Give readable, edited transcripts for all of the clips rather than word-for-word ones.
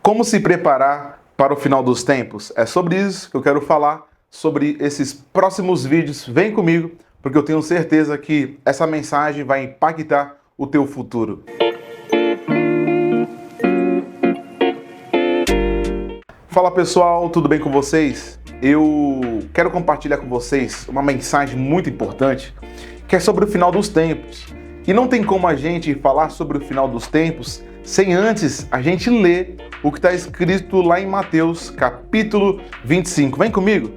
Como se preparar para o final dos tempos? É sobre isso que eu quero falar, sobre esses próximos vídeos. Vem comigo, porque eu tenho certeza que essa mensagem vai impactar o teu futuro. Fala pessoal, tudo bem com vocês? Eu quero compartilhar com vocês uma mensagem muito importante, que é sobre o final dos tempos. E não tem como a gente falar sobre o final dos tempos sem antes a gente ler o que está escrito lá em Mateus, capítulo 25. Vem comigo.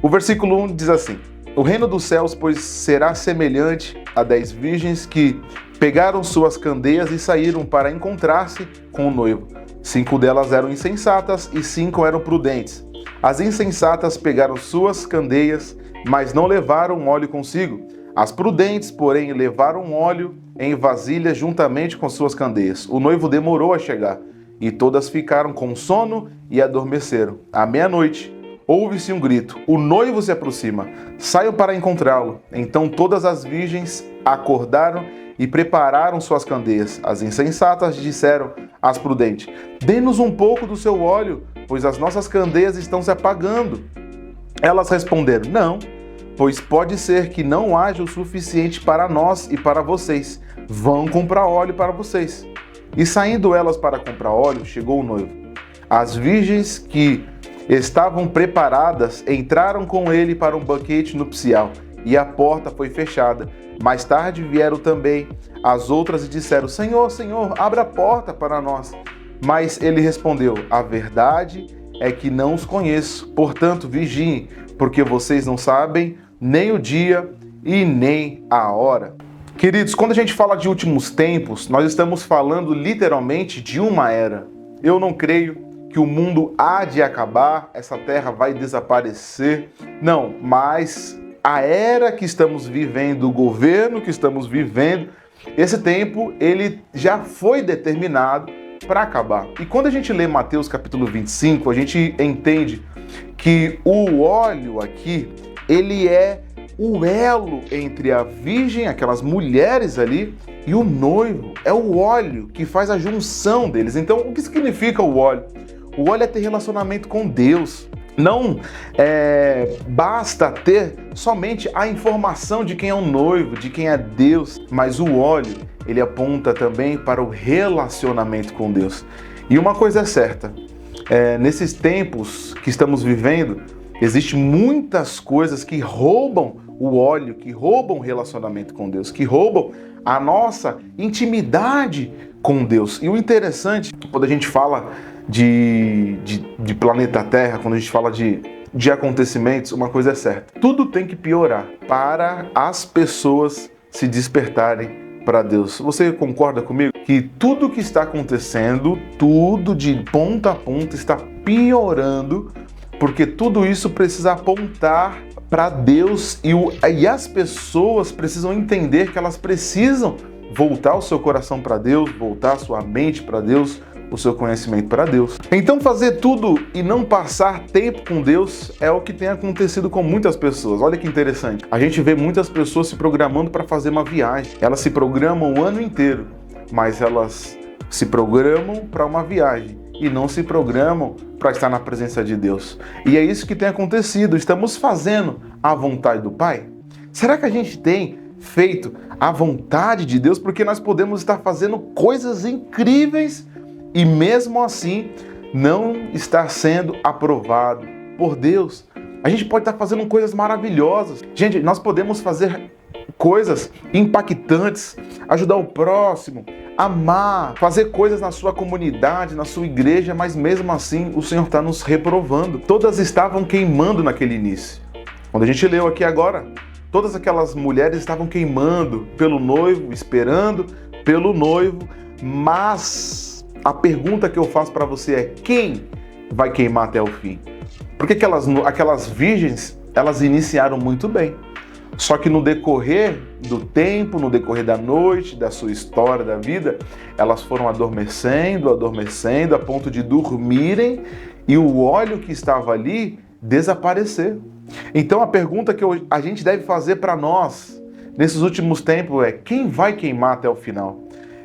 O versículo 1 diz assim: O reino dos céus, pois, será semelhante a 10 virgens que pegaram suas candeias e saíram para encontrar-se com o noivo. 5 delas eram insensatas e 5 eram prudentes. As insensatas pegaram suas candeias, mas não levaram óleo consigo. As prudentes, porém, levaram óleo em vasilhas juntamente com suas candeias. O noivo demorou a chegar, e todas ficaram com sono e adormeceram. À meia-noite, ouve-se um grito: o noivo se aproxima, saiam para encontrá-lo. Então todas as virgens acordaram e prepararam suas candeias. As insensatas disseram às prudentes: dê-nos um pouco do seu óleo, pois as nossas candeias estão se apagando. Elas responderam: não, pois pode ser que não haja o suficiente para nós e para vocês. Vão comprar óleo para vocês. E saindo elas para comprar óleo, chegou o noivo. As virgens que estavam preparadas entraram com ele para um banquete nupcial, e a porta foi fechada. Mais tarde vieram também as outras e disseram: Senhor, Senhor, abra a porta para nós. Mas ele respondeu: a verdade é que não os conheço. Portanto, vigiem, porque vocês não sabem nem o dia e nem a hora. Queridos, quando a gente fala de últimos tempos, nós estamos falando literalmente de uma era. Eu não creio que o mundo há de acabar, essa terra vai desaparecer. Não, mas a era que estamos vivendo, o governo que estamos vivendo, esse tempo, ele já foi determinado para acabar. E quando a gente lê Mateus capítulo 25, a gente entende que o óleo aqui, ele é o elo entre a virgem, aquelas mulheres ali, e o noivo. É o óleo que faz a junção deles. Então, o que significa o óleo? O óleo é ter relacionamento com Deus. Não basta ter somente a informação de quem é o noivo, de quem é Deus, mas o óleo, ele aponta também para o relacionamento com Deus. E uma coisa é certa, nesses tempos que estamos vivendo, existem muitas coisas que roubam o óleo, que roubam o relacionamento com Deus, que roubam a nossa intimidade com Deus. E o interessante, quando a gente fala de planeta Terra, quando a gente fala de acontecimentos, uma coisa é certa: tudo tem que piorar para as pessoas se despertarem para Deus. Você concorda comigo que tudo que está acontecendo, tudo de ponta a ponta está piorando, porque tudo isso precisa apontar para Deus e as pessoas precisam entender que elas precisam voltar o seu coração para Deus, voltar a sua mente para Deus, o seu conhecimento para Deus. Então fazer tudo e não passar tempo com Deus é o que tem acontecido com muitas pessoas. Olha que interessante. A gente vê muitas pessoas se programando para fazer uma viagem. Elas se programam o ano inteiro, mas elas se programam para uma viagem e não se programam para estar na presença de Deus. E é isso que tem acontecido. Estamos fazendo a vontade do Pai? Será que a gente tem feito a vontade de Deus? Porque nós podemos estar fazendo coisas incríveis e mesmo assim não estar sendo aprovado por Deus. A gente pode estar fazendo coisas maravilhosas. Gente, nós podemos fazer coisas impactantes, ajudar o próximo, amar, fazer coisas na sua comunidade, na sua igreja, mas mesmo assim o Senhor está nos reprovando. Todas estavam queimando naquele início. Quando a gente leu aqui agora, todas aquelas mulheres estavam queimando pelo noivo, esperando pelo noivo, mas a pergunta que eu faço para você é: quem vai queimar até o fim? Porque aquelas virgens, elas iniciaram muito bem. Só que no decorrer do tempo, no decorrer da noite, da sua história, da vida, elas foram adormecendo, a ponto de dormirem e o óleo que estava ali desaparecer. Então a pergunta que a gente deve fazer para nós nesses últimos tempos é: quem vai queimar até o final?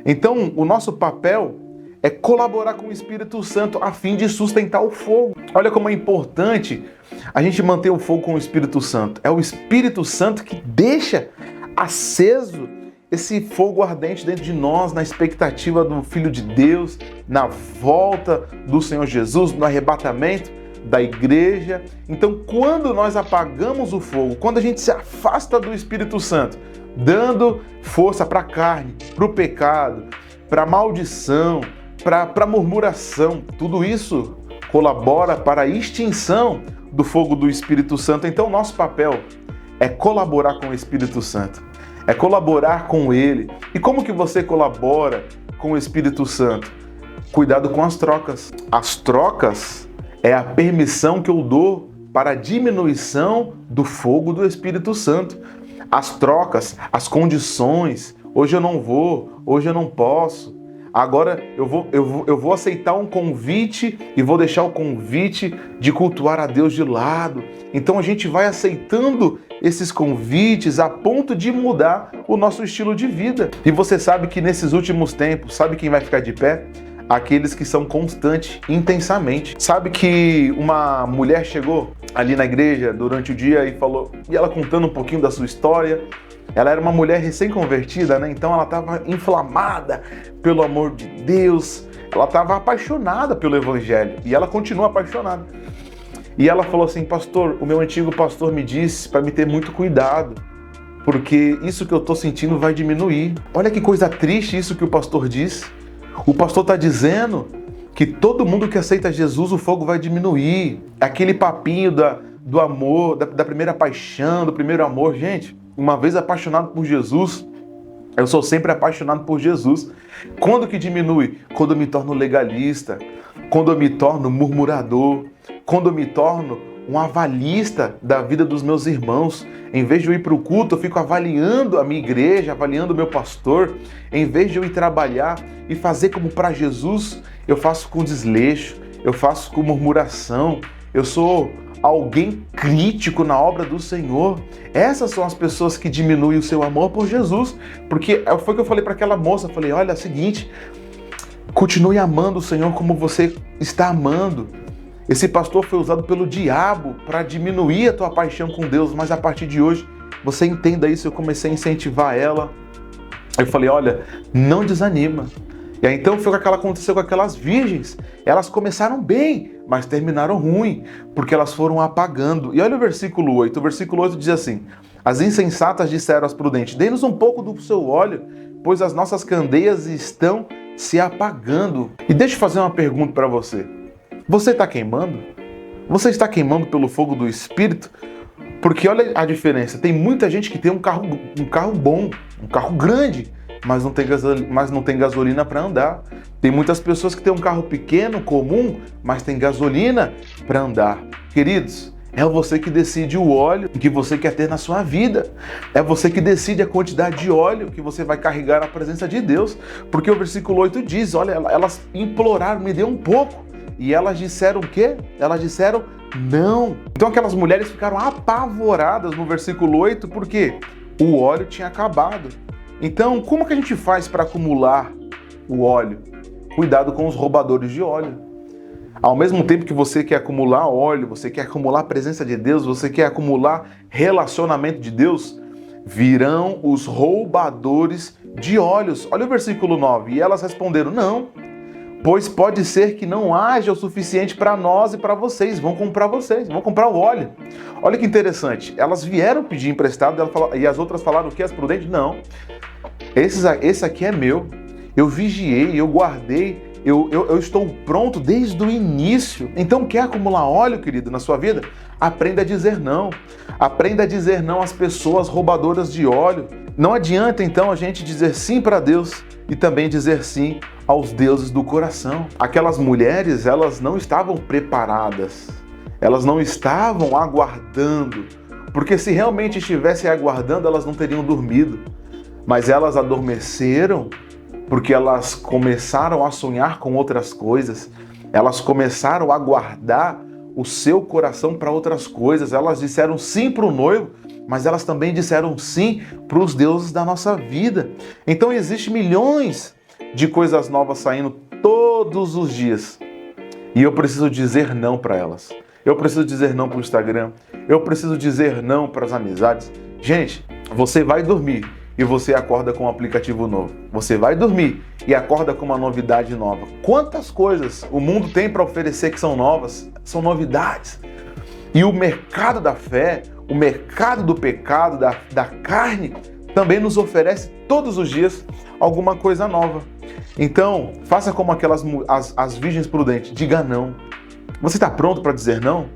Então o nosso papel é colaborar com o Espírito Santo a fim de sustentar o fogo. Olha como é importante a gente manter o fogo com o Espírito Santo. É o Espírito Santo que deixa aceso esse fogo ardente dentro de nós, na expectativa do Filho de Deus, na volta do Senhor Jesus, no arrebatamento da igreja. Então, quando nós apagamos o fogo, quando a gente se afasta do Espírito Santo, dando força para a carne, para o pecado, para a maldição, para a murmuração, tudo isso colabora para a extinção do fogo do Espírito Santo. Então, nosso papel é colaborar com o Espírito Santo, é colaborar com Ele. E como que você colabora com o Espírito Santo? Cuidado com as trocas. As trocas é a permissão que eu dou para a diminuição do fogo do Espírito Santo. As trocas, as condições, hoje eu não vou, hoje eu não posso. Agora eu vou aceitar um convite e vou deixar o convite de cultuar a Deus de lado. Então a gente vai aceitando esses convites a ponto de mudar o nosso estilo de vida. E você sabe que nesses últimos tempos, sabe quem vai ficar de pé? Aqueles que são constantes, intensamente. Sabe que uma mulher chegou ali na igreja durante o dia e falou, e ela contando um pouquinho da sua história. Ela era uma mulher recém-convertida, né? Então ela estava inflamada pelo amor de Deus, ela estava apaixonada pelo Evangelho e ela continua apaixonada. E ela falou assim, pastor, o meu antigo pastor me disse para me ter muito cuidado, porque isso que eu estou sentindo vai diminuir. Olha que coisa triste isso que o pastor disse. O pastor está dizendo que todo mundo que aceita Jesus, o fogo vai diminuir. Aquele papinho do amor, da primeira paixão, do primeiro amor. Gente, uma vez apaixonado por Jesus, eu sou sempre apaixonado por Jesus. Quando que diminui? Quando eu me torno legalista, quando eu me torno murmurador, quando eu me torno um avalista da vida dos meus irmãos. Em vez de eu ir para o culto, eu fico avaliando a minha igreja, avaliando o meu pastor. Em vez de eu ir trabalhar e fazer como para Jesus, eu faço com desleixo, eu faço com murmuração, eu sou alguém crítico na obra do Senhor. Essas são as pessoas que diminuem o seu amor por Jesus. Porque foi o que eu falei para aquela moça, eu falei, olha, é o seguinte, continue amando o Senhor como você está amando. Esse pastor foi usado pelo diabo para diminuir a tua paixão com Deus, mas a partir de hoje, você entenda isso. Eu comecei a incentivar ela. Eu falei, olha, não desanima. E aí então foi o que aconteceu com aquelas virgens. Elas começaram bem, mas terminaram ruim, porque elas foram apagando. E olha o versículo 8. O versículo 8 diz assim, as insensatas disseram às prudentes, dê-nos um pouco do seu óleo, pois as nossas candeias estão se apagando. E deixa eu fazer uma pergunta para você. Você está queimando? Você está queimando pelo fogo do Espírito? Porque olha a diferença. Tem muita gente que tem um carro bom, um carro grande, mas não tem gasolina para andar. Tem muitas pessoas que têm um carro pequeno, comum, mas tem gasolina para andar. Queridos, é você que decide o óleo que você quer ter na sua vida. É você que decide a quantidade de óleo que você vai carregar na presença de Deus. Porque o versículo 8 diz, olha, elas imploraram, me dê um pouco. E elas disseram o quê? Elas disseram não. Então aquelas mulheres ficaram apavoradas no versículo 8, porque o óleo tinha acabado. Então, como que a gente faz para acumular o óleo? Cuidado com os roubadores de óleo. Ao mesmo tempo que você quer acumular óleo, você quer acumular a presença de Deus, você quer acumular relacionamento de Deus, virão os roubadores de óleos. Olha o versículo 9. E elas responderam, não, pois pode ser que não haja o suficiente para nós e para vocês. Vão comprar o óleo. Olha que interessante. Elas vieram pedir emprestado e as outras falaram o que? As prudentes? Não. Esse aqui é meu. Eu vigiei, eu guardei, eu estou pronto desde o início. Então, quer acumular óleo, querido, na sua vida? Aprenda a dizer não. Aprenda a dizer não às pessoas roubadoras de óleo. Não adianta, então, a gente dizer sim para Deus e também dizer sim aos deuses do coração. Aquelas mulheres, elas não estavam preparadas, elas não estavam aguardando, porque se realmente estivessem aguardando, elas não teriam dormido, mas elas adormeceram porque elas começaram a sonhar com outras coisas, elas começaram a guardar o seu coração para outras coisas, elas disseram sim para o noivo, mas elas também disseram sim para os deuses da nossa vida. Então existem milhões de coisas novas saindo todos os dias. E eu preciso dizer não para elas. Eu preciso dizer não para o Instagram. Eu preciso dizer não para as amizades. Gente, você vai dormir e você acorda com um aplicativo novo. Você vai dormir e acorda com uma novidade nova. Quantas coisas o mundo tem para oferecer que são novas, são novidades. E o mercado da fé, o mercado do pecado, da carne, também nos oferece todos os dias alguma coisa nova. Então, faça como as virgens prudentes, diga não. Você está pronto para dizer não?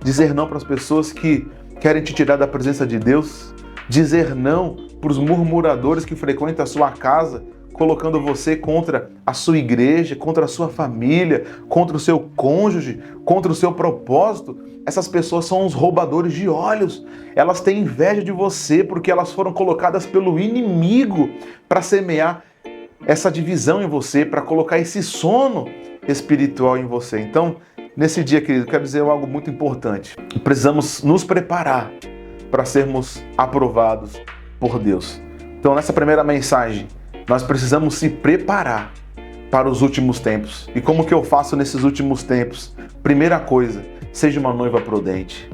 Dizer não para as pessoas que querem te tirar da presença de Deus? Dizer não para os murmuradores que frequentam a sua casa, colocando você contra a sua igreja, contra a sua família, contra o seu cônjuge, contra o seu propósito? Essas pessoas são os roubadores de olhos. Elas têm inveja de você porque elas foram colocadas pelo inimigo para semear essa divisão em você, para colocar esse sono espiritual em você. Então, nesse dia, querido, quero dizer algo muito importante. Precisamos nos preparar para sermos aprovados por Deus. Então, nessa primeira mensagem, nós precisamos se preparar para os últimos tempos. E como que eu faço nesses últimos tempos? Primeira coisa, seja uma noiva prudente.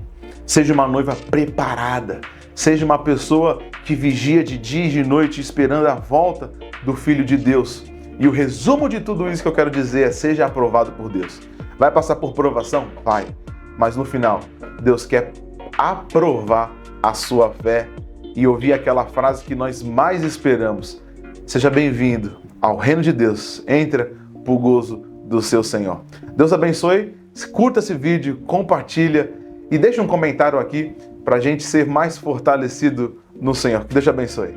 Seja uma noiva preparada. Seja uma pessoa que vigia de dia e de noite esperando a volta do Filho de Deus. E o resumo de tudo isso que eu quero dizer é: seja aprovado por Deus. Vai passar por provação? Vai. Mas no final, Deus quer aprovar a sua fé e ouvir aquela frase que nós mais esperamos. Seja bem-vindo ao reino de Deus. Entra pro gozo do seu Senhor. Deus abençoe. Curta esse vídeo, compartilha e deixa um comentário aqui para a gente ser mais fortalecido no Senhor. Que Deus te abençoe.